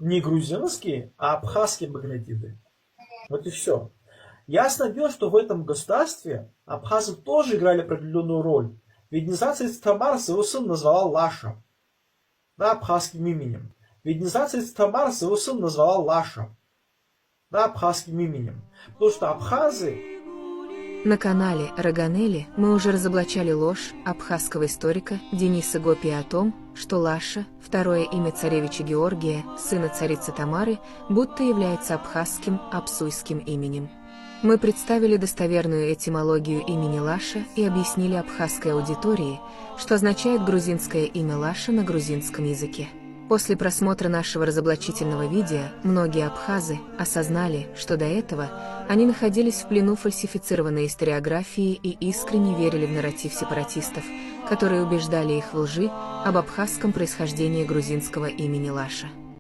Не грузинские, а абхазские багратиды. Вот и все. Ясно дело, что в этом государстве абхазы тоже играли определенную роль. Ведь Низар Тамар своего сына назвала Лаша, да, абхазским именем. Ведь Низар Тамар своего сына назвала Лаша, да, абхазским именем. Потому что абхазы... На канале Роганели мы уже разоблачали ложь абхазского историка Дениса Гопия о том, что Лаша, второе имя царевича Георгия, сына царицы Тамары, будто является абхазским, апсуйским именем. Мы представили достоверную этимологию имени Лаша и объяснили абхазской аудитории, что означает грузинское имя Лаша на грузинском языке. После просмотра нашего разоблачительного видео, многие абхазы осознали, что до этого они находились в плену фальсифицированной историографии и искренне верили в нарратив сепаратистов, которые убеждали их в лжи об абхазском происхождении грузинского имени Лаша.